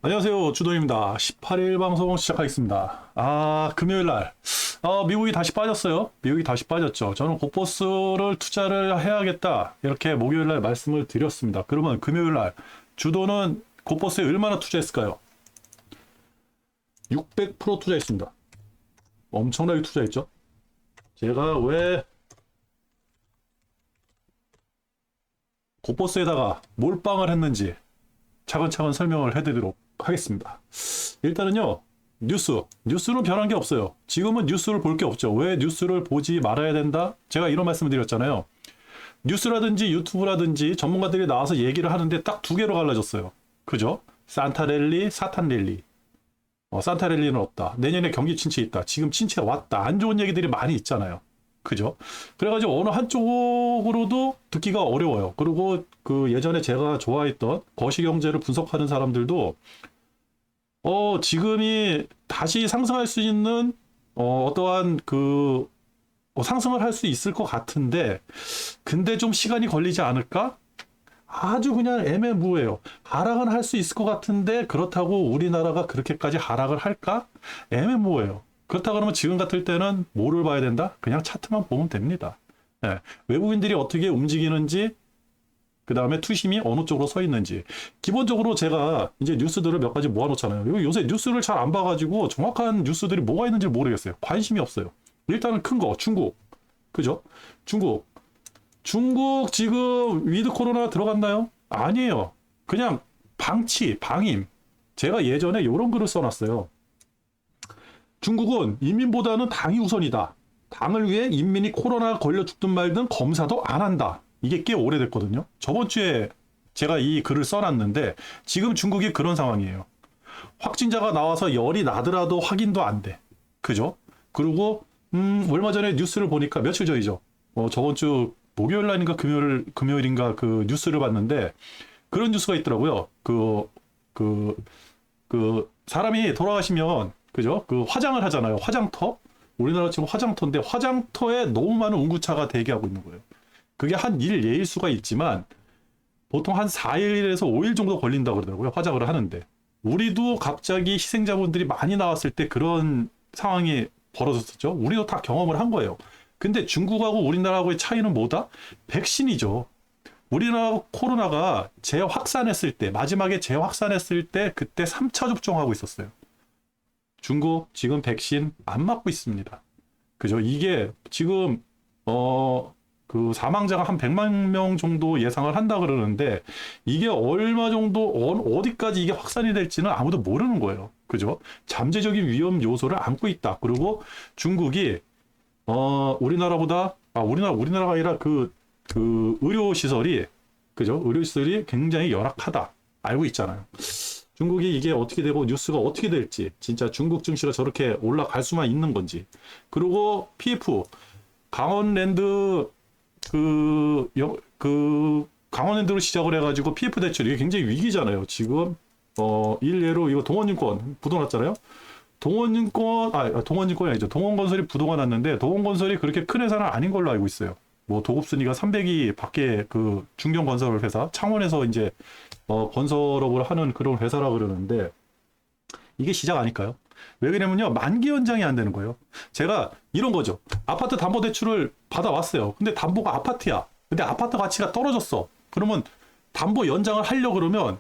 안녕하세요. 주도입니다. 18일 방송 시작하겠습니다. 금요일 날. 미국이 다시 빠졌어요. 미국이 다시 빠졌죠. 저는 고포스를 투자를 해야겠다. 이렇게 목요일 날 말씀을 드렸습니다. 그러면 금요일 날 주도는 고포스에 얼마나 투자했을까요? 600% 투자했습니다. 엄청나게 투자했죠. 제가 왜 고포스에다가 몰빵을 했는지 차근차근 설명을 해드리도록 하겠습니다. 일단은요, 뉴스는 변한 게 없어요. 지금은 뉴스를 볼 게 없죠. 왜 뉴스를 보지 말아야 된다? 제가 이런 말씀을 드렸잖아요. 뉴스라든지 유튜브라든지 전문가들이 나와서 얘기를 하는데 딱 두 개로 갈라졌어요. 그죠? 산타랠리, 사탄랠리. 산타랠리는 없다. 내년에 경기 침체 있다. 지금 침체 왔다. 안 좋은 얘기들이 많이 있잖아요. 그죠? 그래가지고 어느 한쪽으로도 듣기가 어려워요. 그리고 그 예전에 제가 좋아했던 거시경제를 분석하는 사람들도 지금이 다시 상승할 수 있는 어떠한 상승을 할 수 있을 것 같은데 근데 좀 시간이 걸리지 않을까? 아주 그냥 애매모호해요. 하락은 할 수 있을 것 같은데 그렇다고 우리나라가 그렇게까지 하락을 할까? 애매모호해요. 그렇다 그러면 지금 같을 때는 뭐를 봐야 된다? 그냥 차트만 보면 됩니다. 네. 외국인들이 어떻게 움직이는지, 그 다음에 투심이 어느 쪽으로 서 있는지. 기본적으로 제가 이제 뉴스들을 몇 가지 모아놓잖아요. 요새 뉴스를 잘 안 봐가지고 정확한 뉴스들이 뭐가 있는지 모르겠어요. 관심이 없어요. 일단은 큰 거, 중국. 그죠? 중국 지금 위드 코로나 들어갔나요? 아니에요. 그냥 방임. 제가 예전에 이런 글을 써놨어요. 중국은 인민보다는 당이 우선이다. 당을 위해 인민이 코로나 걸려 죽든 말든 검사도 안 한다. 이게 꽤 오래됐거든요. 저번 주에 제가 이 글을 써놨는데 지금 중국이 그런 상황이에요. 확진자가 나와서 열이 나더라도 확인도 안 돼. 그죠? 그리고 얼마 전에 뉴스를 보니까 며칠 전이죠. 저번 주 목요일 날인가 금요일인가 그 뉴스를 봤는데 그런 뉴스가 있더라고요. 사람이 돌아가시면 그죠? 그 화장을 하잖아요. 화장터. 우리나라 지금 화장터인데 화장터에 너무 많은 운구차가 대기하고 있는 거예요. 그게 한 일 예일수가 있지만 보통 한 4일에서 5일 정도 걸린다고 그러더라고요. 화장을 하는데. 우리도 갑자기 희생자분들이 많이 나왔을 때 그런 상황이 벌어졌었죠. 우리도 다 경험을 한 거예요. 근데 중국하고 우리나라하고의 차이는 뭐다? 백신이죠. 우리나라 코로나가 마지막에 재확산했을 때 그때 3차 접종하고 있었어요. 중국 지금 백신 안 맞고 있습니다. 그죠? 이게 지금 그 사망자가 한 100만 명 정도 예상을 한다 그러는데 이게 얼마 정도 어디까지 이게 확산이 될지는 아무도 모르는 거예요. 그죠? 잠재적인 위험 요소를 안고 있다. 그리고 중국이 우리나라가 아니라 그 의료 시설이 그죠? 의료 시설이 굉장히 열악하다. 알고 있잖아요. 중국이 이게 어떻게 되고 뉴스가 어떻게 될지 진짜 중국 증시가 저렇게 올라갈 수만 있는 건지. 그리고 PF 강원랜드 강원랜드로 시작을 해가지고 PF 대출 이게 굉장히 위기잖아요. 지금 일례로 이거 동원증권 부도 났잖아요. 동원증권이 아니죠. 동원건설이 부도가 났는데 동원건설이 그렇게 큰 회사는 아닌 걸로 알고 있어요. 뭐 도급순위가 300위 밖에 그 중견건설 회사 창원에서 이제 건설업을 하는 그런 회사라 그러는데 이게 시작 아닐까요? 왜 그러냐면요. 만기 연장이 안 되는 거예요. 제가 이런 거죠. 아파트 담보대출을 받아왔어요. 근데 담보가 아파트야. 근데 아파트 가치가 떨어졌어. 그러면 담보 연장을 하려고 그러면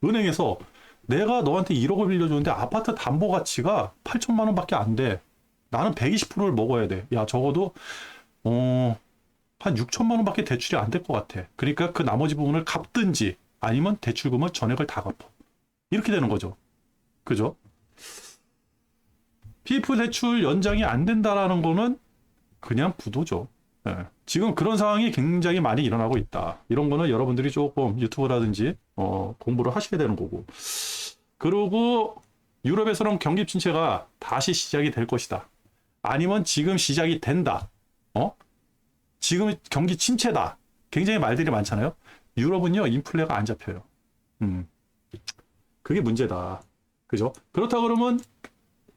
은행에서 내가 너한테 1억을 빌려줬는데 아파트 담보 가치가 8천만 원밖에 안 돼. 나는 120%를 먹어야 돼. 야, 적어도 한 6천만 원밖에 대출이 안 될 것 같아. 그러니까 그 나머지 부분을 갚든지 아니면 대출금을 전액을 다 갚아. 이렇게 되는 거죠. 그죠? PF 대출 연장이 안 된다라는 거는 그냥 부도죠. 네. 지금 그런 상황이 굉장히 많이 일어나고 있다. 이런 거는 여러분들이 조금 유튜브라든지 공부를 하셔야 되는 거고. 그리고 유럽에서는 경기 침체가 다시 시작이 될 것이다. 아니면 지금 시작이 된다. 지금 경기 침체다. 굉장히 말들이 많잖아요. 유럽은요, 인플레가 안 잡혀요. 그게 문제다. 그죠? 그렇다 그러면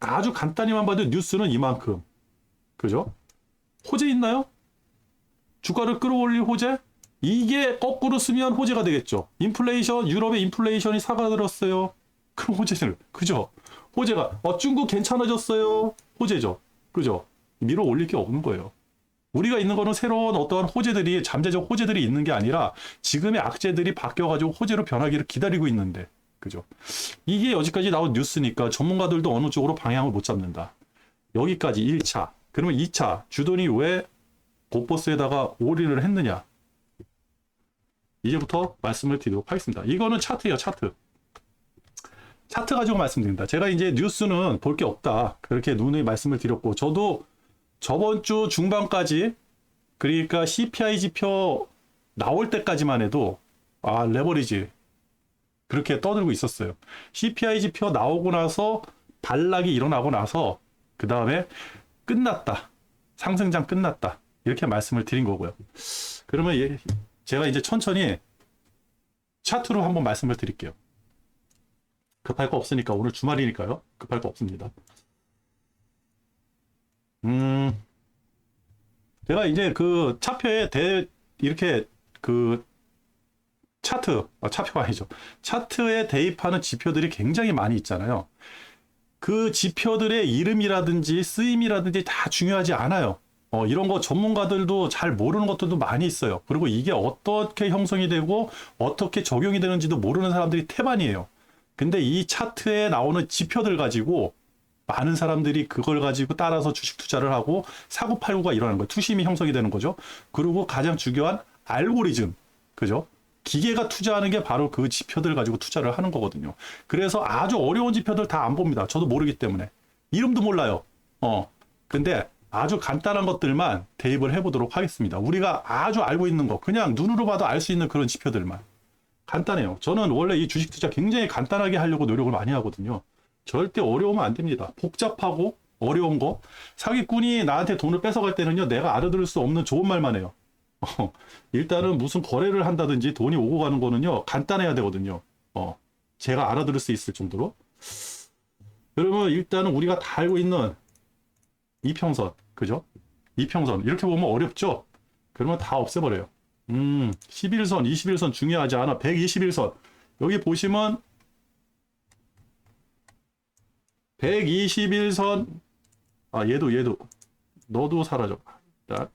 아주 간단히만 봐도 뉴스는 이만큼. 그죠? 호재 있나요? 주가를 끌어올릴 호재? 이게 거꾸로 쓰면 호재가 되겠죠. 인플레이션, 유럽의 인플레이션이 사그라들었어요. 그럼 호재를, 그죠? 호재가, 중국 괜찮아졌어요. 호재죠. 그죠? 밀어 올릴 게 없는 거예요. 우리가 있는 거는 새로운 어떠한 호재들이, 잠재적 호재들이 있는 게 아니라 지금의 악재들이 바뀌어가지고 호재로 변하기를 기다리고 있는데, 그죠? 이게 여기까지 나온 뉴스니까 전문가들도 어느 쪽으로 방향을 못 잡는다. 여기까지 1차. 그러면 2차. 주돈이 왜 고버스에다가 올인을 했느냐? 이제부터 말씀을 드리도록 하겠습니다. 이거는 차트예요, 차트. 차트 가지고 말씀드립니다. 제가 이제 뉴스는 볼 게 없다. 그렇게 누누이 말씀을 드렸고, 저도 저번 주 중반까지, 그러니까 CPI 지표 나올 때까지만 해도, 레버리지. 그렇게 떠들고 있었어요. CPI 지표 나오고 나서 반락이 일어나고 나서, 그 다음에 끝났다. 상승장 끝났다. 이렇게 말씀을 드린 거고요. 그러면 제가 이제 천천히 차트로 한번 말씀을 드릴게요. 급할 거 없으니까, 오늘 주말이니까요. 급할 거 없습니다. 제가 이제 그 차표에 이렇게 그 차표가 아니죠. 차트에 대입하는 지표들이 굉장히 많이 있잖아요. 그 지표들의 이름이라든지 쓰임이라든지 다 중요하지 않아요. 이런 거 전문가들도 잘 모르는 것들도 많이 있어요. 그리고 이게 어떻게 형성이 되고 어떻게 적용이 되는지도 모르는 사람들이 태반이에요. 근데 이 차트에 나오는 지표들 가지고 많은 사람들이 그걸 가지고 따라서 주식 투자를 하고 사고팔고가 일어나는 거예요. 투심이 형성이 되는 거죠. 그리고 가장 중요한 알고리즘, 그죠? 기계가 투자하는 게 바로 그 지표들 가지고 투자를 하는 거거든요. 그래서 아주 어려운 지표들 다 안 봅니다. 저도 모르기 때문에. 이름도 몰라요. 근데 아주 간단한 것들만 대입을 해보도록 하겠습니다. 우리가 아주 알고 있는 거, 그냥 눈으로 봐도 알 수 있는 그런 지표들만. 간단해요. 저는 원래 이 주식 투자 굉장히 간단하게 하려고 노력을 많이 하거든요. 절대 어려우면 안 됩니다. 복잡하고 어려운 거. 사기꾼이 나한테 돈을 뺏어갈 때는요, 내가 알아들을 수 없는 좋은 말만 해요. 일단은 무슨 거래를 한다든지 돈이 오고 가는 거는요, 간단해야 되거든요. 제가 알아들을 수 있을 정도로. 그러면 일단은 우리가 다 알고 있는 이평선, 그죠? 이평선. 이렇게 보면 어렵죠? 그러면 다 없애버려요. 11선, 21선 중요하지 않아. 121선. 여기 보시면 121선. 얘도. 너도 사라져. 자,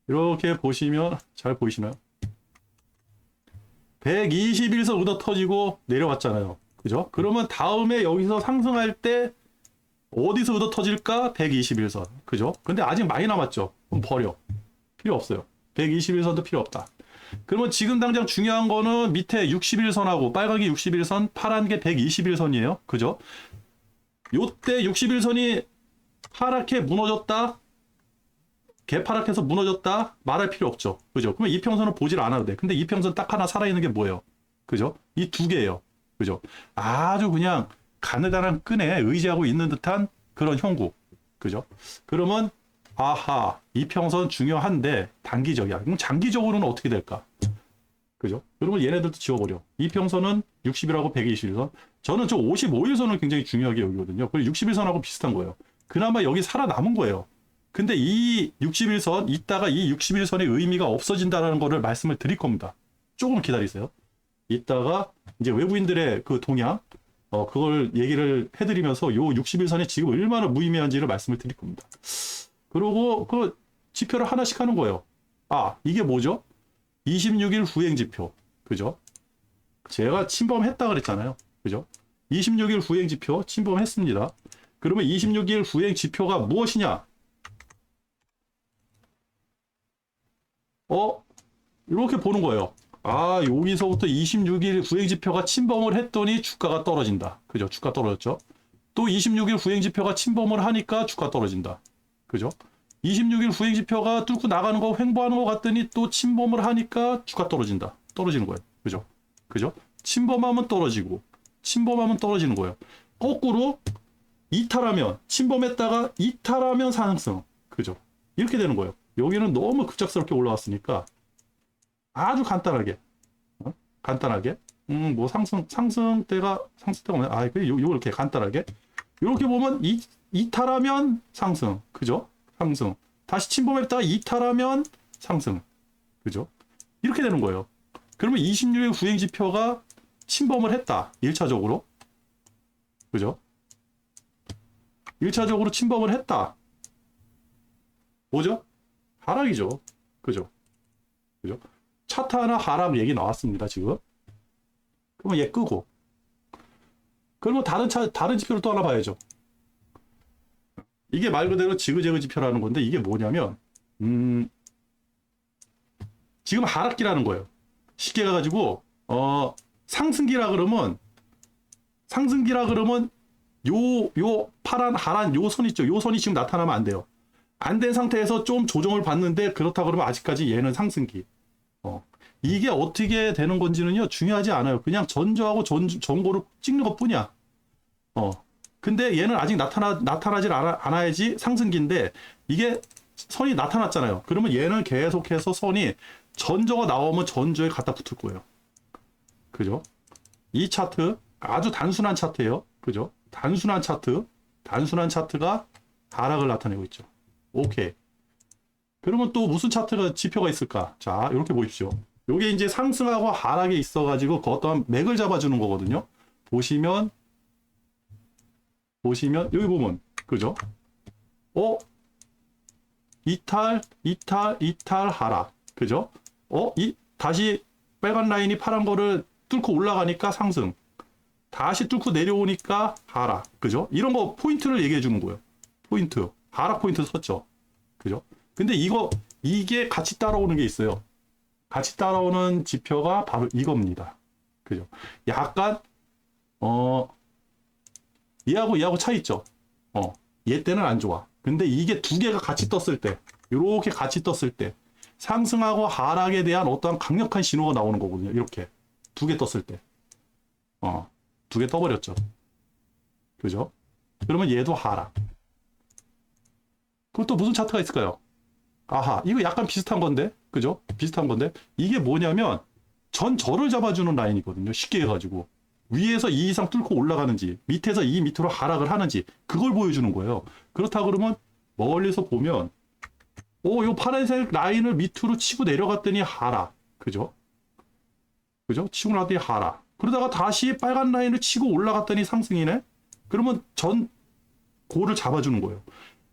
이렇게 보시면 잘 보이시나요? 121선 얻어 터지고 내려왔잖아요. 그죠? 그러면 다음에 여기서 상승할 때 어디서 얻어 터질까? 121선. 그죠? 근데 아직 많이 남았죠? 그럼 버려. 필요 없어요. 121선도 필요 없다. 그러면 지금 당장 중요한 거는 밑에 61선하고 빨간 게 61선, 파란 게 121선이에요. 그죠? 요때 61선이 파랗게 무너졌다? 개파랗게서 무너졌다? 말할 필요 없죠. 그죠? 그러면 이평선은 보질 않아도 돼. 근데 이평선 딱 하나 살아있는 게 뭐예요? 그죠? 이 두 개예요. 그죠? 아주 그냥 가느다란 끈에 의지하고 있는 듯한 그런 형국. 그죠? 그러면 아하, 이평선 중요한데 단기적이야. 그럼 장기적으로는 어떻게 될까? 그죠? 그러면 얘네들도 지워버려. 이평선은 60일하고 120일선. 저는 저 55일선을 굉장히 중요하게 여기거든요. 그리고 60일선하고 비슷한 거예요. 그나마 여기 살아남은 거예요. 근데 이 61선, 이따가 이 61선의 의미가 없어진다는 거를 말씀을 드릴 겁니다. 조금 기다리세요. 이따가 이제 외부인들의 그 동향, 그걸 얘기를 해드리면서 요 61선이 지금 얼마나 무의미한지를 말씀을 드릴 겁니다. 그리고 그 지표를 하나씩 하는 거예요. 이게 뭐죠? 26일 후행 지표. 그죠? 제가 침범했다 그랬잖아요. 그죠? 26일 후행 지표 침범했습니다. 그러면 26일 후행 지표가 무엇이냐? 이렇게 보는 거예요. 여기서부터 26일 후행 지표가 침범을 했더니 주가가 떨어진다. 그죠? 주가 떨어졌죠? 또 26일 후행 지표가 침범을 하니까 주가 떨어진다. 그죠? 26일 후행 지표가 뚫고 나가는 거 횡보하는 것 같더니 또 침범을 하니까 주가 떨어진다. 떨어지는 거예요. 그죠? 그죠? 침범하면 떨어지고, 침범하면 떨어지는 거예요. 거꾸로 이탈하면, 침범했다가 이탈하면 상승. 그죠? 이렇게 되는 거예요. 여기는 너무 급작스럽게 올라왔으니까 아주 간단하게, 간단하게, 뭐 상승대가 뭐냐? 이렇게 간단하게. 이렇게 보면 이탈하면 상승. 그죠? 상승. 다시 침범했다가 이탈하면 상승. 그죠? 이렇게 되는 거예요. 그러면 26일 후행 지표가 침범을 했다. 1차적으로. 그죠? 1차적으로 침범을 했다. 뭐죠? 하락이죠. 그죠? 그죠? 차트 하나 하락 얘기 나왔습니다, 지금. 그러면 얘 끄고. 그러면 다른 지표를 또 하나 봐야죠. 이게 말 그대로 지그재그 지표라는 건데, 이게 뭐냐면, 지금 하락기라는 거예요. 쉽게 가가지고, 상승기라 그러면, 요 하란 요 선 있죠. 요 선이 지금 나타나면 안 돼요. 안 된 상태에서 좀 조정을 받는데, 그렇다 그러면 아직까지 얘는 상승기. 이게 어떻게 되는 건지는요, 중요하지 않아요. 그냥 전저하고 전고를 찍는 것 뿐이야. 근데 얘는 아직 나타나질 않아야지 상승기인데, 이게 선이 나타났잖아요. 그러면 얘는 계속해서 선이 전저가 나오면 전저에 갖다 붙을 거예요. 그죠? 이 차트, 아주 단순한 차트예요. 그죠? 단순한 차트가 하락을 나타내고 있죠. 오케이. 그러면 또 무슨 지표가 있을까? 자, 이렇게 보십시오. 요게 이제 상승하고 하락에 있어가지고 그 어떤 맥을 잡아주는 거거든요. 보시면 여기 보면 그죠? 이탈 하락. 그죠? 다시 빨간 라인이 파란 거를 뚫고 올라가니까 상승. 다시 뚫고 내려오니까 하락. 그죠? 이런 거 포인트를 얘기해 주는 거예요. 포인트. 하락 포인트 썼죠. 그죠? 근데 이게 같이 따라오는 게 있어요. 같이 따라오는 지표가 바로 이겁니다. 그죠? 약간, 얘하고 차이 있죠? 얘 때는 안 좋아. 근데 이게 두 개가 같이 떴을 때, 이렇게 같이 떴을 때, 상승하고 하락에 대한 어떠한 강력한 신호가 나오는 거거든요. 이렇게. 두 개 떴을 때. 두 개 떠버렸죠. 그죠? 그러면 얘도 하락. 그럼 또 무슨 차트가 있을까요? 아하, 이거 약간 비슷한 건데, 그죠? 비슷한 건데, 이게 뭐냐면, 전저를 잡아주는 라인이거든요. 쉽게 해가지고. 위에서 2 이상 뚫고 올라가는지, 밑에서 2 밑으로 하락을 하는지, 그걸 보여주는 거예요. 그렇다 그러면, 멀리서 보면, 요 파란색 라인을 밑으로 치고 내려갔더니 하락. 그죠? 그죠? 치고 나더니 하락. 그러다가 다시 빨간 라인을 치고 올라갔더니 상승이네? 그러면 고를 잡아주는 거예요.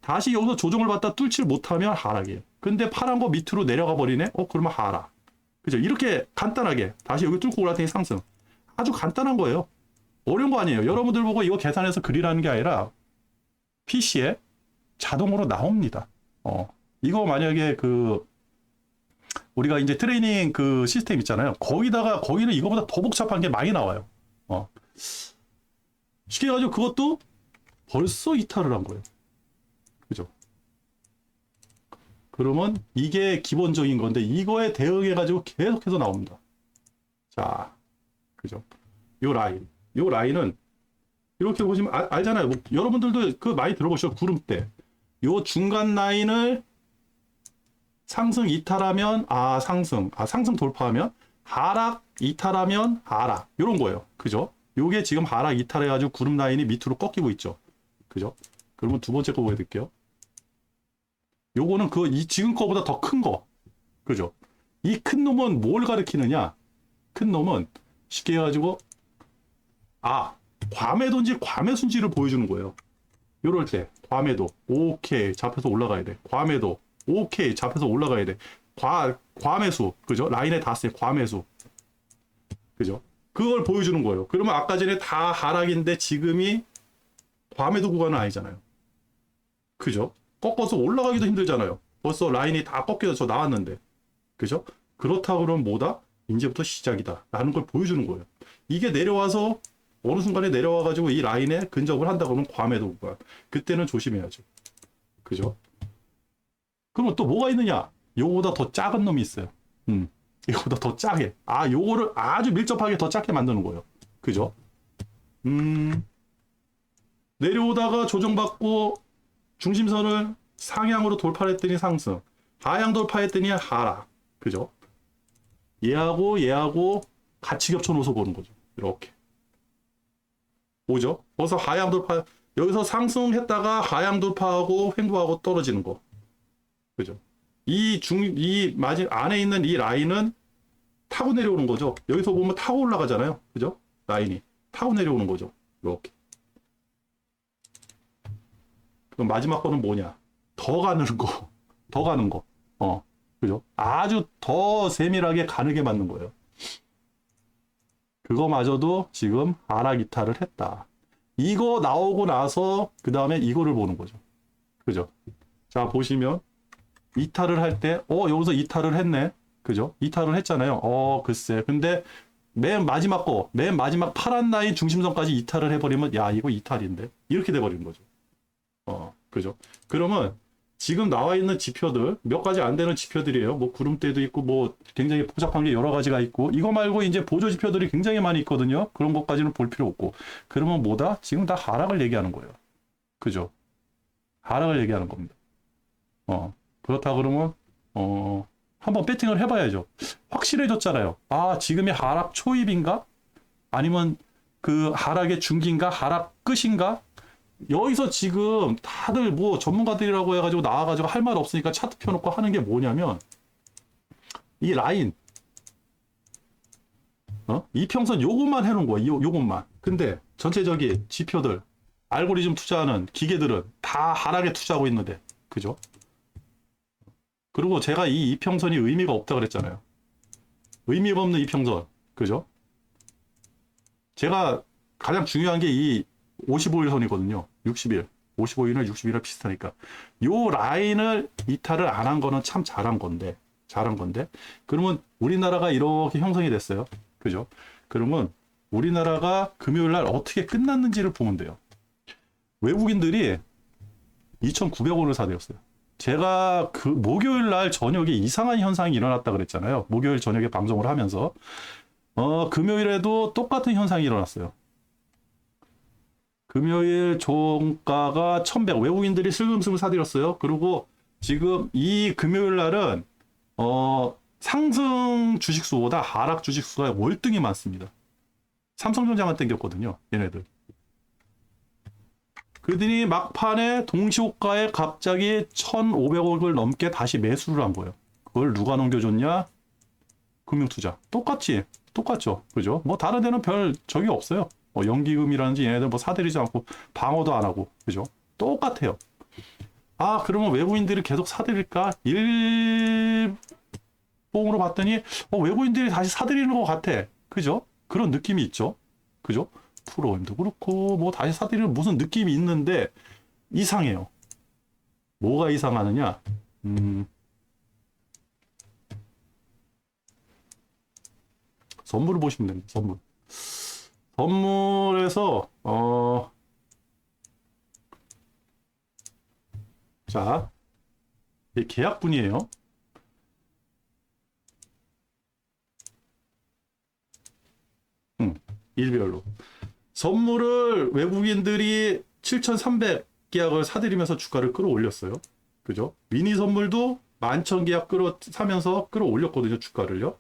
다시 여기서 조정을 받다 뚫지 못하면 하락이에요. 근데 파란 거 밑으로 내려가 버리네? 그러면 하락. 그죠? 이렇게 간단하게 다시 여기 뚫고 올라갔더니 상승. 아주 간단한 거예요. 어려운 거 아니에요. 여러분들 보고 이거 계산해서 그리라는 게 아니라 PC에 자동으로 나옵니다. 이거 만약에 우리가 이제 트레이닝 시스템 있잖아요. 거기는 이거보다 더 복잡한 게 많이 나와요. 쉽게 해가지고 그것도 벌써 이탈을 한 거예요. 그죠? 그러면 이게 기본적인 건데 이거에 대응해가지고 계속해서 나옵니다. 자, 그죠? 요 라인은 이렇게 보시면 알잖아요. 뭐, 여러분들도 많이 들어보셨죠? 구름대. 요 중간 라인을 상승 이탈하면 상승 돌파하면 하락 이탈하면 하락 이런 거예요. 그죠? 요게 지금 하락 이탈해가지고 구름 라인이 밑으로 꺾이고 있죠. 그죠? 그러면 두 번째 거 보여드릴게요. 요거는 지금 거보다 더 큰 거. 그죠? 이 큰 놈은 뭘 가리키느냐? 큰 놈은 쉽게 해가지고 과매도인지 과매수인지를 보여주는 거예요. 요럴 때 과매도 오케이 잡혀서 올라가야 돼. 과매도 오케이 잡혀서 올라가야 돼. 과매수 그죠? 라인에 닿았어요. 과매수 그죠? 그걸 보여주는 거예요. 그러면 아까 전에 다 하락인데 지금이 과매도 구간은 아니잖아요. 그죠? 꺾어서 올라가기도 힘들잖아요. 벌써 라인이 다 꺾여서 나왔는데 그죠? 그렇다 그러면 뭐다? 이제부터 시작이다 라는 걸 보여주는 거예요. 이게 내려와서 어느 순간에 내려와가지고 이 라인에 근접을 한다 그러면 과매도 구간. 그때는 조심해야죠. 그죠? 그러면 또 뭐가 있느냐? 요거보다 더 작은 놈이 있어요. 이거보다 더 작게. 요거를 아주 밀접하게 더 작게 만드는 거예요. 그죠? 내려오다가 조정받고 중심선을 상향으로 돌파했더니 상승. 하향 돌파했더니 하락. 그죠? 얘하고 같이 겹쳐놓아서 보는 거죠. 이렇게. 뭐죠? 벌써 하향 돌파, 여기서 상승했다가 하향 돌파하고 횡보하고 떨어지는 거. 그죠? 이 안에 있는 이 라인은 타고 내려오는 거죠. 여기서 보면 타고 올라가잖아요. 그죠? 라인이. 타고 내려오는 거죠. 이렇게. 그럼 마지막 거는 뭐냐? 더 가는 거. 더 가는 거. 그죠? 아주 더 세밀하게 가늘게 맞는 거예요. 그거마저도 지금 하락 이탈을 했다. 이거 나오고 나서 그 다음에 이거를 보는 거죠. 그죠? 자, 보시면 이탈을 할 때, 여기서 이탈을 했네. 그죠? 이탈을 했잖아요. 글쎄. 근데 맨 마지막 파란 라인 중심선까지 이탈을 해버리면, 야, 이거 이탈인데? 이렇게 돼버리는 거죠. 그죠? 그러면 지금 나와 있는 지표들, 몇 가지 안 되는 지표들이에요. 뭐 구름대도 있고, 뭐 굉장히 복잡한 게 여러 가지가 있고, 이거 말고 이제 보조 지표들이 굉장히 많이 있거든요. 그런 것까지는 볼 필요 없고. 그러면 뭐다? 지금 다 하락을 얘기하는 거예요. 그죠? 하락을 얘기하는 겁니다. 그렇다 그러면, 한번 배팅을 해봐야죠. 확실해졌잖아요. 아, 지금이 하락 초입인가? 아니면 그 하락의 중기인가? 하락 끝인가? 여기서 지금 다들 뭐 전문가들이라고 해가지고 나와가지고 할 말 없으니까 차트 펴놓고 하는 게 뭐냐면, 이 라인, 이평선 요것만 해놓은 거야. 요것만. 근데 전체적인 지표들, 알고리즘 투자하는 기계들은 다 하락에 투자하고 있는데, 그죠? 그리고 제가 이 이평선이 의미가 없다 그랬잖아요. 의미가 없는 이평선, 그죠? 제가 가장 중요한 게 이 55일 선이거든요. 60일. 55일은 60일이랑 비슷하니까. 요 라인을 이탈을 안 한 거는 참 잘한 건데. 그러면 우리나라가 이렇게 형성이 됐어요. 그죠? 그러면 우리나라가 금요일 날 어떻게 끝났는지를 보면 돼요. 외국인들이 2,900원을 사들였어요. 제가 그 목요일 날 저녁에 이상한 현상이 일어났다 그랬잖아요. 목요일 저녁에 방송을 하면서. 금요일에도 똑같은 현상이 일어났어요. 금요일 종가가 1,100, 외국인들이 슬금슬금 사들였어요. 그리고 지금 이 금요일 날은 상승 주식수보다 하락 주식수가 월등히 많습니다. 삼성전자만 땡겼거든요, 얘네들. 그들이 막판에 동시호가에 갑자기 1,500억을 넘게 다시 매수를 한 거예요. 그걸 누가 넘겨줬냐? 금융투자. 똑같죠. 그죠? 뭐 다른 데는 별 적이 없어요. 연기금이라든지 얘네들 뭐 사들이지 않고 방어도 안 하고. 그죠? 똑같아요. 아, 그러면 외국인들이 계속 사들일까? 일봉으로 봤더니 외국인들이 다시 사들이는 것 같아. 그죠? 그런 느낌이 있죠. 그죠? 프로임도 그렇고 뭐 다시 사들이는 무슨 느낌이 있는데 이상해요. 뭐가 이상하느냐? 선물을 보시면 됩니다. 선물에서 자, 이 계약분이에요. 일별로 선물을 외국인들이 7,300 계약을 사들이면서 주가를 끌어올렸어요. 그죠? 미니 선물도 11,000 계약 사면서 끌어올렸거든요, 주가를요.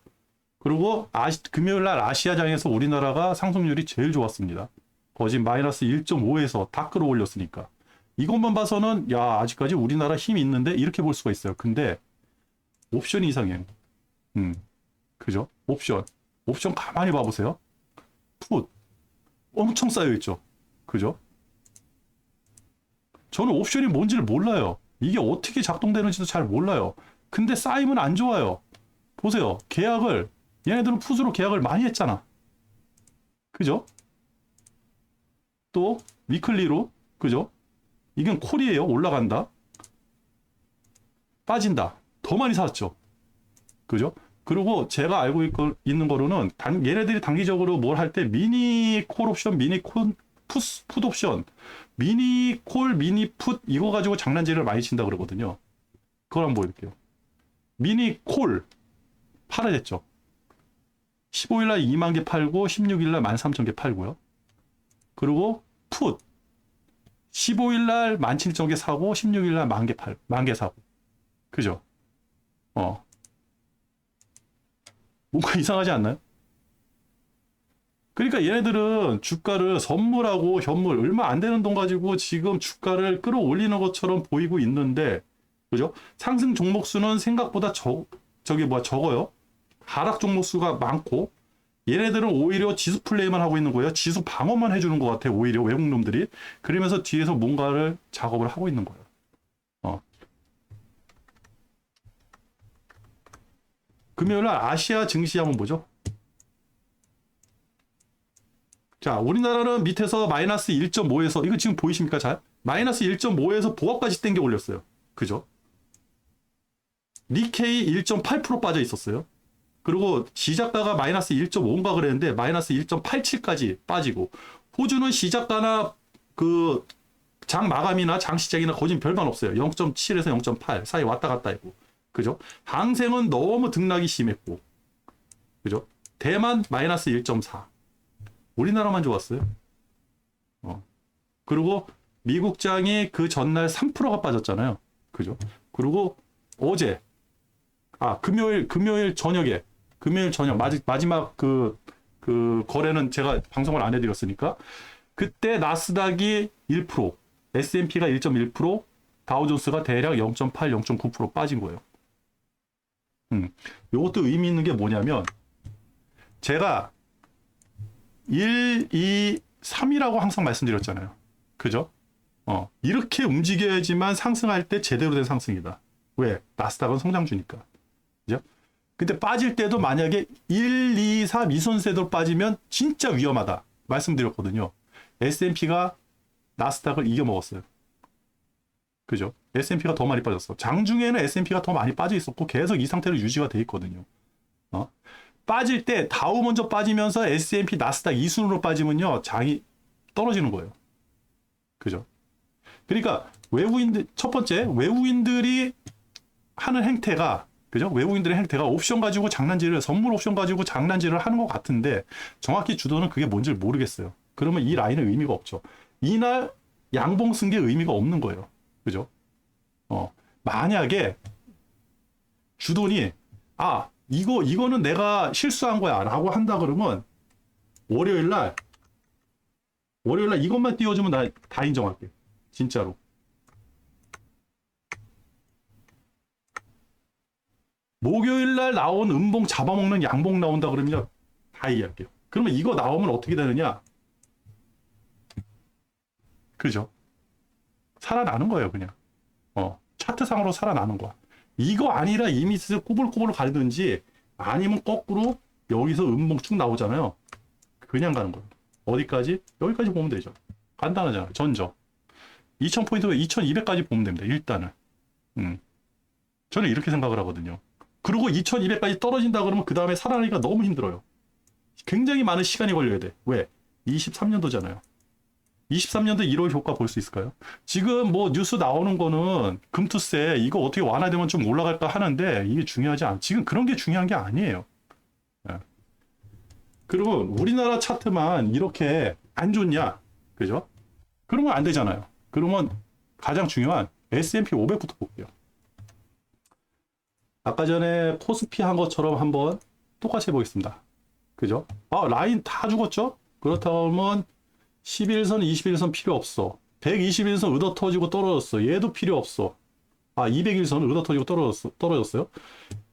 그리고 금요일 날 아시아장에서 우리나라가 상승률이 제일 좋았습니다. 거진 마이너스 1.5에서 다 끌어올렸으니까. 이것만 봐서는 야, 아직까지 우리나라 힘이 있는데 이렇게 볼 수가 있어요. 근데 옵션이 이상해요. 그죠? 옵션 가만히 봐보세요. 풋 엄청 쌓여있죠. 그죠? 저는 옵션이 뭔지를 몰라요. 이게 어떻게 작동되는지도 잘 몰라요. 근데 쌓이면 안 좋아요. 보세요. 얘네들은 풋으로 계약을 많이 했잖아. 그죠? 또 위클리로, 그죠? 이건 콜이에요. 올라간다. 빠진다. 더 많이 샀죠. 그죠? 그리고 제가 알고 있는 거로는 얘네들이 단기적으로 뭘 할 때 미니 콜 옵션, 미니 풋 옵션, 미니 콜, 미니 풋 이거 가지고 장난질을 많이 친다 그러거든요. 그걸 한번 보여드릴게요. 미니 콜 팔아냈죠. 15일날 2만 개 팔고 16일날 13,000개 팔고요. 그리고 풋 15일날 17,000개 사고 16일날 10,000개 사고. 그죠? 뭔가 이상하지 않나요? 그러니까 얘네들은 주가를 선물하고 현물 얼마 안 되는 돈 가지고 지금 주가를 끌어올리는 것처럼 보이고 있는데, 그죠? 상승 종목 수는 생각보다 적어요. 하락 종목 수가 많고, 얘네들은 오히려 지수 플레이만 하고 있는 거예요. 지수 방어만 해주는 것 같아요. 오히려 외국 놈들이. 그러면서 뒤에서 뭔가를 작업을 하고 있는 거예요. 금요일날 아시아 증시 한번 보죠. 자, 우리나라는 밑에서 마이너스 1.5에서 이거 지금 보이십니까? 잘? 마이너스 1.5에서 보합까지 땡겨 올렸어요. 그죠? 니케이 1.8% 빠져 있었어요. 그리고 시작가가 마이너스 1.5인가 그랬는데 마이너스 1.87까지 빠지고, 호주는 시작가나 그 장 마감이나 장 시작이나 거진 별반 없어요. 0.7에서 0.8 사이 왔다 갔다 했고, 그죠? 항생은 너무 등락이 심했고, 그죠? 대만 마이너스 1.4. 우리나라만 좋았어요. 그리고 미국장이 그 전날 3%가 빠졌잖아요. 그죠? 그리고 어제, 금요일 저녁에, 마지막 그 거래는 제가 방송을 안 해드렸으니까, 그때 나스닥이 1%, S&P가 1.1%, 다우존스가 대략 0.8, 0.9% 빠진 거예요. 이것도 의미 있는 게 뭐냐면, 제가 1, 2, 3이라고 항상 말씀드렸잖아요. 그죠? 이렇게 움직여야지만 상승할 때 제대로 된 상승이다. 왜? 나스닥은 성장주니까. 그죠? 근데 빠질 때도 만약에 1, 2, 3 이선세대로 빠지면 진짜 위험하다. 말씀드렸거든요. S&P가 나스닥을 이겨먹었어요. 그죠? S&P가 더 많이 빠졌어. 장중에는 S&P가 더 많이 빠져 있었고 계속 이 상태로 유지가 돼 있거든요. 빠질 때 다우 먼저 빠지면서 S&P 나스닥 2순으로 빠지면요, 장이 떨어지는 거예요. 그죠? 그러니까 첫 번째 외국인들이 하는 행태가, 그죠? 외국인들의 행태가 옵션 가지고 선물 옵션 가지고 장난질을 하는 것 같은데, 정확히 주도는 그게 뭔지 모르겠어요. 그러면 이 라인은 의미가 없죠. 이날 양봉 쓴 게 의미가 없는 거예요. 그죠? 만약에 주돈이 이거는 내가 실수한 거야 라고 한다 그러면 월요일날 이것만 띄워주면 나 다 인정할게. 진짜로. 목요일날 나온 음봉 잡아먹는 양봉 나온다 그러면 다 이해할게요. 그러면 이거 나오면 어떻게 되느냐? 그죠? 살아나는 거예요, 그냥. 차트상으로 살아나는 거야. 이거 아니라 이미 꼬불꼬불 가든지, 아니면 거꾸로 여기서 음봉 쭉 나오잖아요. 그냥 가는 거예요. 어디까지? 여기까지 보면 되죠. 간단하잖아요. 전저 2000포인트 2200까지 보면 됩니다. 일단은. 저는 이렇게 생각을 하거든요. 그리고 2200까지 떨어진다 그러면 그 다음에 살아나기가 너무 힘들어요. 굉장히 많은 시간이 걸려야 돼. 왜? 23년도잖아요. 23년도 1월 효과 볼 수 있을까요? 지금 뭐 뉴스 나오는 거는 금투세 이거 어떻게 완화되면 좀 올라갈까 하는데, 이게 중요하지 않아. 지금 그런 게 중요한 게 아니에요. 그리고 우리나라 차트만 이렇게 안 좋냐? 그죠? 그러면 안 되잖아요. 그러면 가장 중요한 S&P 500부터 볼게요. 아까 전에 코스피 한 것처럼 한번 똑같이 해보겠습니다. 그죠? 라인 다 죽었죠? 그렇다면 11선, 21선 필요 없어. 121선 의도 터지고 떨어졌어. 얘도 필요 없어. 201선 의도 터지고 떨어졌어요.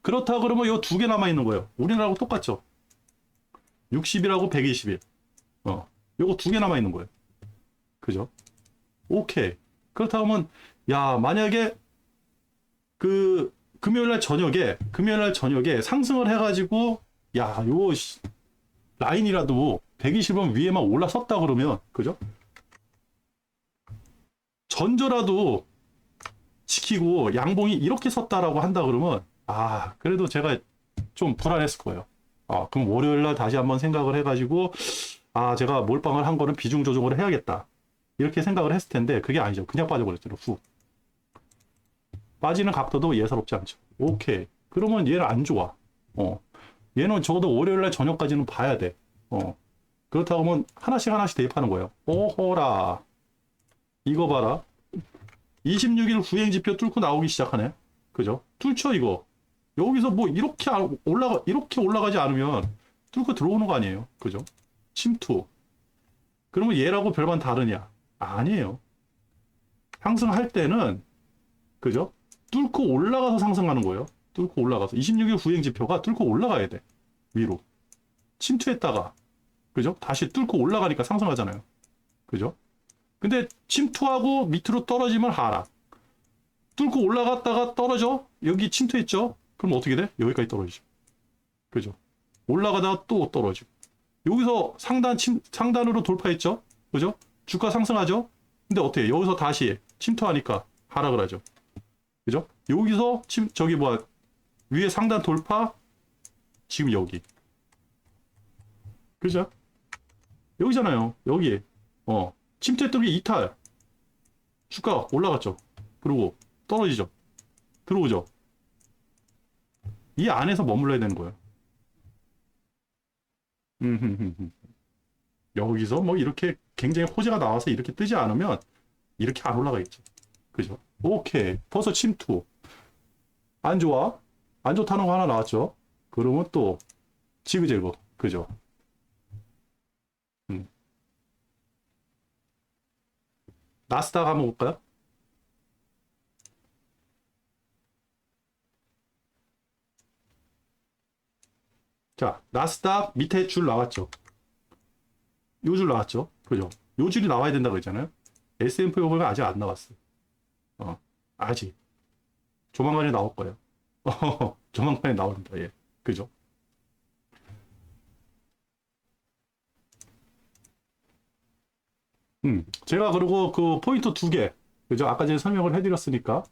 그렇다 그러면 이 두 개 남아있는 거예요. 우리나라하고 똑같죠? 60이라고 121. 요거 두 개 남아있는 거예요. 그죠? 오케이. 그렇다면, 만약에 금요일날 저녁에 상승을 해가지고, 요 라인이라도 120원 위에만 올라섰다 그러면, 그죠? 전저라도 지키고 양봉이 이렇게 섰다라고 한다 그러면, 그래도 제가 좀 불안했을 거예요. 그럼 월요일날 다시 한번 생각을 해가지고, 제가 몰빵을 한 거는 비중 조정을 해야겠다. 이렇게 생각을 했을 텐데, 그게 아니죠. 그냥 빠져버렸죠. 훅. 빠지는 각도도 예사롭지 않죠. 오케이. 그러면 얘는 안 좋아. 얘는 적어도 월요일날 저녁까지는 봐야 돼. 그렇다고 하면 하나씩 대입하는 거예요. 오호라. 이거 봐라. 26일 후행지표 뚫고 나오기 시작하네. 그죠? 뚫죠, 이거. 여기서 뭐 이렇게 올라가지 않으면 뚫고 들어오는 거 아니에요. 그죠? 침투. 그러면 얘라고 별반 다르냐? 아니에요. 상승할 때는, 그죠? 뚫고 올라가서 상승하는 거예요. 뚫고 올라가서. 26일 후행지표가 뚫고 올라가야 돼. 위로. 침투했다가, 그죠? 다시 뚫고 올라가니까 상승하잖아요. 그죠? 근데 침투하고 밑으로 떨어지면 하락. 뚫고 올라갔다가 떨어져? 여기 침투했죠? 그럼 어떻게 돼? 여기까지 떨어지죠. 그죠? 올라가다가 또 떨어지고. 여기서 상단으로 돌파했죠? 그죠? 주가 상승하죠? 근데 어떻게 해? 여기서 다시 침투하니까 하락을 하죠. 그죠? 여기서 저기 뭐야, 위에 상단 돌파, 지금 여기. 그죠? 여기잖아요. 여기. 침투했던 게 이탈. 주가 올라갔죠. 그리고 떨어지죠. 들어오죠. 이 안에서 머물러야 되는 거예요. 여기서 뭐 이렇게 굉장히 호재가 나와서 이렇게 뜨지 않으면 이렇게 안 올라가겠죠. 그죠? 오케이. 벌써 침투. 안 좋아? 안 좋다는 거 하나 나왔죠? 그러면 또 지그재그. 그죠? 나스닥 한번 볼까요? 자, 나스닥 밑에 줄 나왔죠? 요 줄 나왔죠? 그죠? 요 줄이 나와야 된다고 했잖아요? S&P 500은 아직 안 나왔어요. 아직. 조만간에 나올 거예요. 조만간에 나옵니다. 예. 그죠? 제가 그리고 그 포인트 두 개, 그죠? 아까 전에 설명을 해드렸으니까,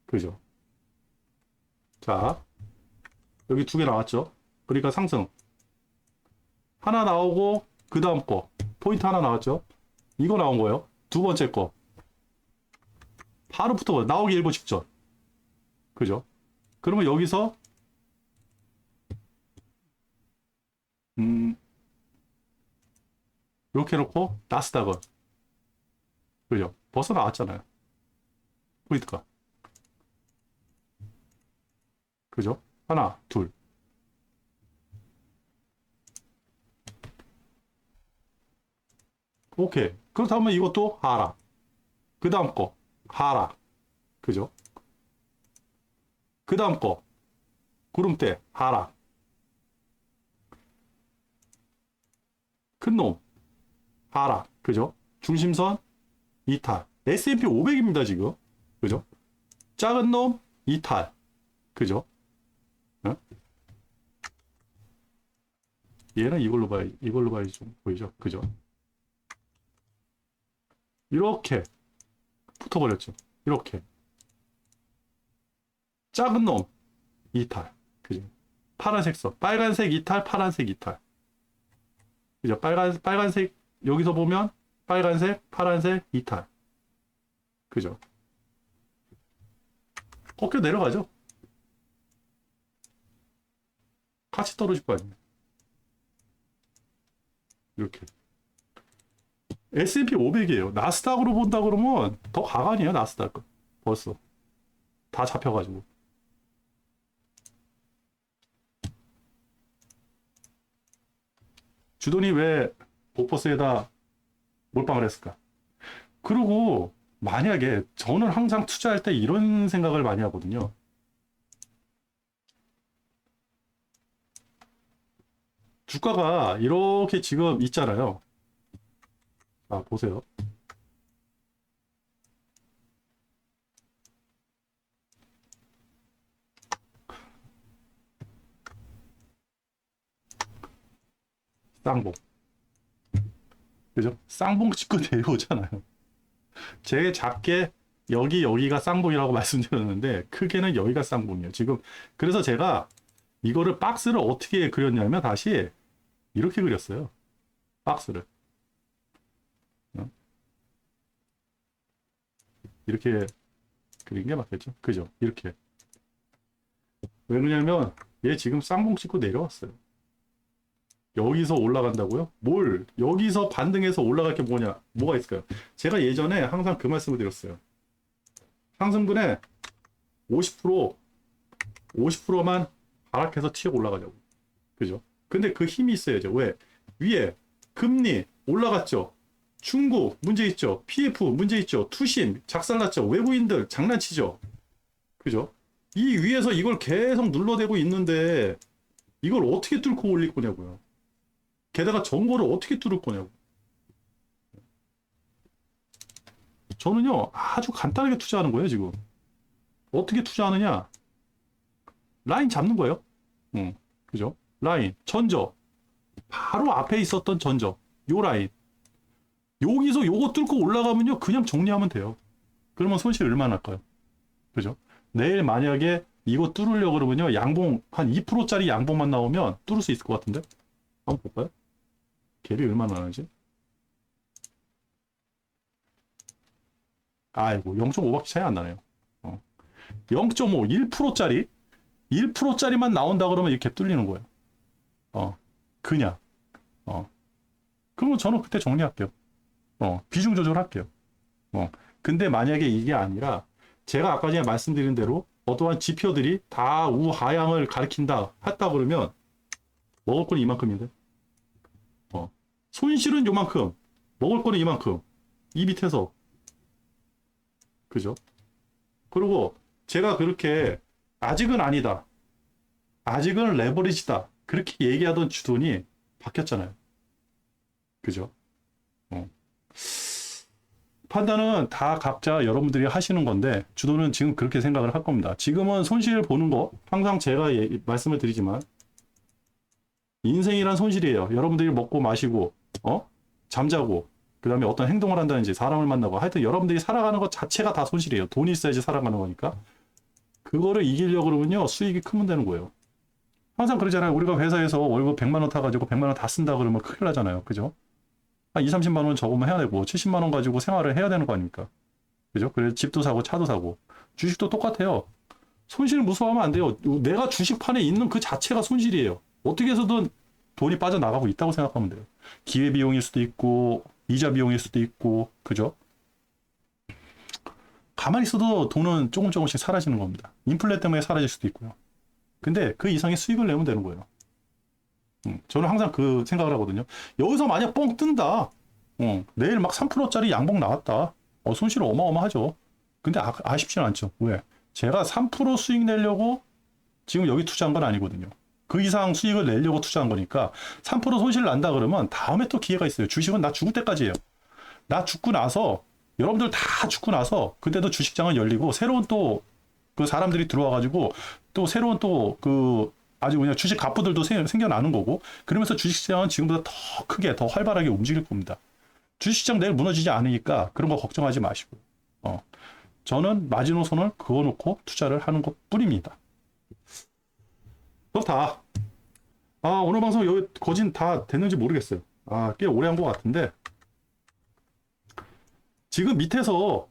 그죠? 자, 여기 두 개 나왔죠? 그러니까 상승. 하나 나오고, 그 다음 거. 포인트 하나 나왔죠? 이거 나온 거예요. 두 번째 거. 바로 붙어봐요. 나오기 일보 직전. 그죠? 그러면 여기서, 이렇게 해놓고, 나스닥은. 그죠? 벌써 나왔잖아요. 포인트가. 그죠? 하나, 둘. 오케이. 그렇다면 이것도 하락. 그 다음 거. 하락. 그죠? 그 다음 거. 구름대. 하락. 큰 놈. 하락. 그죠? 중심선. 이탈. S&P 500입니다, 지금. 그죠? 작은 놈. 이탈. 그죠? 어? 얘는 이걸로 봐야지 좀 보이죠? 그죠? 이렇게 붙어버렸죠. 이렇게. 작은 놈. 이탈. 그죠? 파란색 선. 빨간색 이탈, 파란색 이탈. 그죠? 빨간색, 여기서 보면 빨간색, 파란색 이탈. 그죠? 꺾여 내려가죠? 같이 떨어질 거 아니에요. 이렇게. S&P 500이에요. 나스닥으로 본다 그러면 더 가관이에요, 나스닥. 벌써. 다 잡혀가지고. 주돈이 왜 보퍼스에다 몰빵을 했을까? 그리고 만약에 저는 항상 투자할 때 이런 생각을 많이 하거든요. 주가가 이렇게 지금 있잖아요. 아, 보세요. 쌍봉. 그죠? 쌍봉 찍고 내려오잖아요. 제일 작게 여기가 쌍봉이라고 말씀드렸는데 크게는 여기가 쌍봉이에요. 지금 그래서 제가 이거를 박스를 어떻게 그렸냐면 다시 이렇게 그렸어요. 박스를. 이렇게 그린 게 맞겠죠? 그죠? 이렇게. 왜 그러냐면 얘 지금 쌍봉 찍고 내려왔어요. 여기서 올라간다고요? 여기서 반등해서 올라갈 게 뭐가 있을까요? 제가 예전에 항상 그 말씀을 드렸어요. 상승분의 50%만 하락해서 튀어 올라가자고. 그죠? 근데 그 힘이 있어야죠. 왜? 위에 금리 올라갔죠. 중국 문제 있죠. PF 문제 있죠. 투신 작살났죠. 외국인들 장난치죠. 그죠? 이 위에서 이걸 계속 눌러대고 있는데 이걸 어떻게 뚫고 올릴 거냐고요. 게다가 정보를 어떻게 뚫을 거냐고. 저는요, 아주 간단하게 투자하는 거예요, 지금. 어떻게 투자하느냐? 라인 잡는 거예요. 그죠? 라인, 전저. 바로 앞에 있었던 전저. 요 라인. 여기서 요거 뚫고 올라가면요, 그냥 정리하면 돼요. 그러면 손실 얼마나 날까요? 그죠? 내일 만약에 이거 뚫으려고 그러면요, 양봉, 한 2%짜리 양봉만 나오면 뚫을 수 있을 것 같은데? 한번 볼까요? 갭이 얼마나 나는지? 아이고, 0.5바퀴 차이 안 나네요. 0.5, 1%짜리? 1%짜리만 나온다 그러면 이 갭 뚫리는 거예요. 그냥. 그러면 저는 그때 정리할게요. 비중 조절할게요. 근데 만약에 이게 아니라 제가 아까 전에 말씀드린 대로 어떠한 지표들이 다 우하향을 가리킨다 했다 그러면 먹을 거는 이만큼인데 손실은 요만큼 먹을 거는 이만큼 이 밑에서 그죠? 그리고 제가 그렇게 아직은 아니다 아직은 레버리지다 그렇게 얘기하던 주돈이 바뀌었잖아요. 그죠? 어. 판단은 다 각자 여러분들이 하시는 건데 주도는 지금 그렇게 생각을 할 겁니다. 지금은 손실 보는 거 항상 제가 말씀을 드리지만 인생이란 손실이에요. 여러분들이 먹고 마시고 잠자고 그 다음에 어떤 행동을 한다든지 사람을 만나고 하여튼 여러분들이 살아가는 것 자체가 다 손실이에요. 돈이 있어야지 살아가는 거니까 그거를 이기려고 그러면요 수익이 크면 되는 거예요. 항상 그러잖아요. 우리가 회사에서 월급 100만 원 타가지고 100만 원 다 쓴다 그러면 큰일 나잖아요. 그죠? 한 2, 30만 원 저금을 해야 되고 70만 원 가지고 생활을 해야 되는 거 아닙니까? 그죠? 그래서 집도 사고 차도 사고 주식도 똑같아요. 손실 무서워하면 안 돼요. 내가 주식판에 있는 그 자체가 손실이에요. 어떻게 해서든 돈이 빠져나가고 있다고 생각하면 돼요. 기회비용일 수도 있고 이자 비용일 수도 있고 그죠? 가만히 있어도 돈은 조금 조금씩 사라지는 겁니다. 인플레 때문에 사라질 수도 있고요. 근데 그 이상의 수익을 내면 되는 거예요. 저는 항상 그 생각을 하거든요. 여기서 만약 뻥 뜬다. 내일 막 3%짜리 양봉 나왔다. 손실 어마어마하죠. 근데 아쉽진 않죠. 왜? 제가 3% 수익 내려고 지금 여기 투자한 건 아니거든요. 그 이상 수익을 내려고 투자한 거니까 3% 손실 난다 그러면 다음에 또 기회가 있어요. 주식은 나 죽을 때까지예요. 나 죽고 나서 여러분들 다 죽고 나서 그때도 주식장은 열리고 새로운 또 그 사람들이 들어와가지고 또 새로운 또 그 아주 그냥 주식 갑부들도 생겨나는 거고 그러면서 주식시장은 지금보다 더 크게 더 활발하게 움직일 겁니다. 주식시장 내일 무너지지 않으니까 그런 거 걱정하지 마시고 저는 마지노선을 그어놓고 투자를 하는 것 뿐입니다. 그렇다. 오늘 방송 여기 거진 다 됐는지 모르겠어요. 꽤 오래 한 것 같은데 지금 밑에서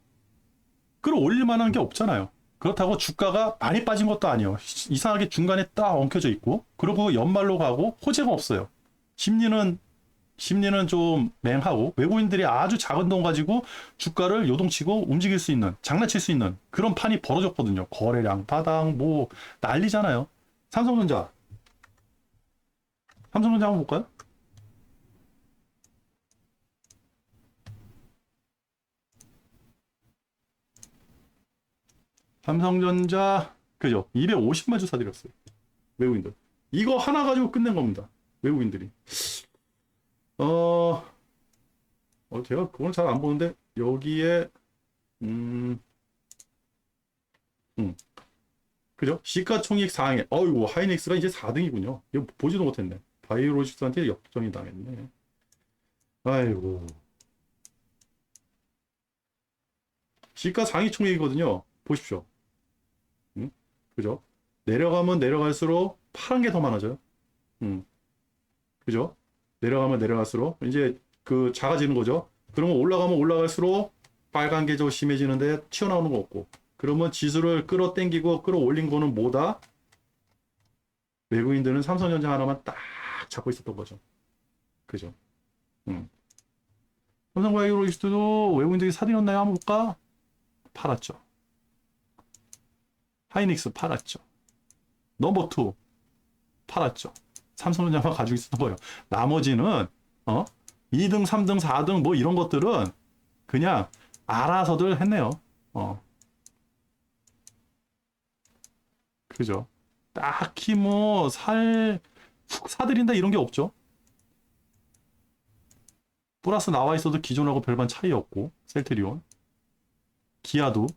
끌어올릴 만한 게 없잖아요. 그렇다고 주가가 많이 빠진 것도 아니에요. 이상하게 중간에 딱 엉켜져 있고 그리고 연말로 가고 호재가 없어요. 심리는 좀 맹하고 외국인들이 아주 작은 돈 가지고 주가를 요동치고 움직일 수 있는 장난칠 수 있는 그런 판이 벌어졌거든요. 거래량 바닥 뭐 난리잖아요. 삼성전자 한번 볼까요? 삼성전자 그죠? 250만 주 사들였어요. 외국인들. 이거 하나 가지고 끝낸 겁니다. 외국인들이. 제가 그걸 잘 안 보는데 여기에 그죠? 시가총액 상해. 어이구 하이닉스가 이제 4등이군요. 이거 보지도 못했네. 바이오로직스한테 역전이 당했네. 아이고. 시가 상위 총액이거든요. 보십시오. 그죠? 내려가면 내려갈수록 파란 게 더 많아져요. 그죠? 내려가면 내려갈수록 이제 그 작아지는 거죠. 그러면 올라가면 올라갈수록 빨간 게 좀 심해지는데 튀어나오는 거 없고. 그러면 지수를 끌어당기고 끌어올린 거는 뭐다? 외국인들은 삼성전자 하나만 딱 잡고 있었던 거죠. 그죠? 삼성바이오로직스도 외국인들이 사들였나요? 한번 볼까? 팔았죠. 하이닉스 팔았죠. 넘버 2 팔았죠. 삼성전자만 가지고 있었던 거예요. 나머지는 2등, 3등, 4등 뭐 이런 것들은 그냥 알아서들 했네요. 그죠? 딱히 뭐 훅 사들인다 이런 게 없죠. 플러스 나와 있어도 기존하고 별반 차이 없고, 셀트리온, 기아도,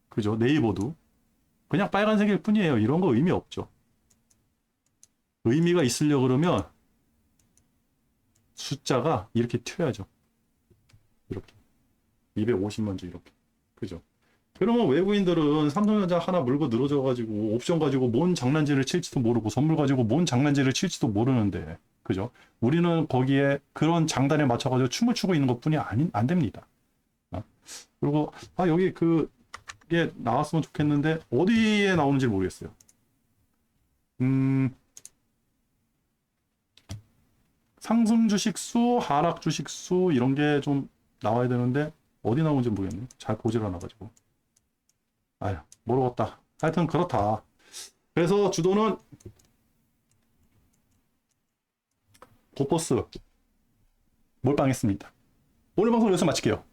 그죠? 네이버도 그냥 빨간색일 뿐이에요. 이런 거 의미 없죠. 의미가 있으려 그러면 숫자가 이렇게 튀어야죠. 이렇게 250만주 이렇게, 그죠? 그러면 외국인들은 삼성전자 하나 물고 늘어져가지고 옵션 가지고 뭔 장난질을 칠지도 모르고 선물 가지고 뭔 장난질을 칠지도 모르는데, 그죠? 우리는 거기에 그런 장단에 맞춰가지고 춤을 추고 있는 것뿐이 안 됩니다. 그리고 여기 그게 나왔으면 좋겠는데 어디에 나오는지 모르겠어요. 상승 주식 수, 하락 주식 수 이런 게 좀 나와야 되는데 어디 나오는지 모르겠네. 잘 보질 않아가지고. 아휴, 모르겠다. 하여튼 그렇다. 그래서 주도는 고퍼스 몰빵했습니다. 오늘 방송 여기서 마칠게요.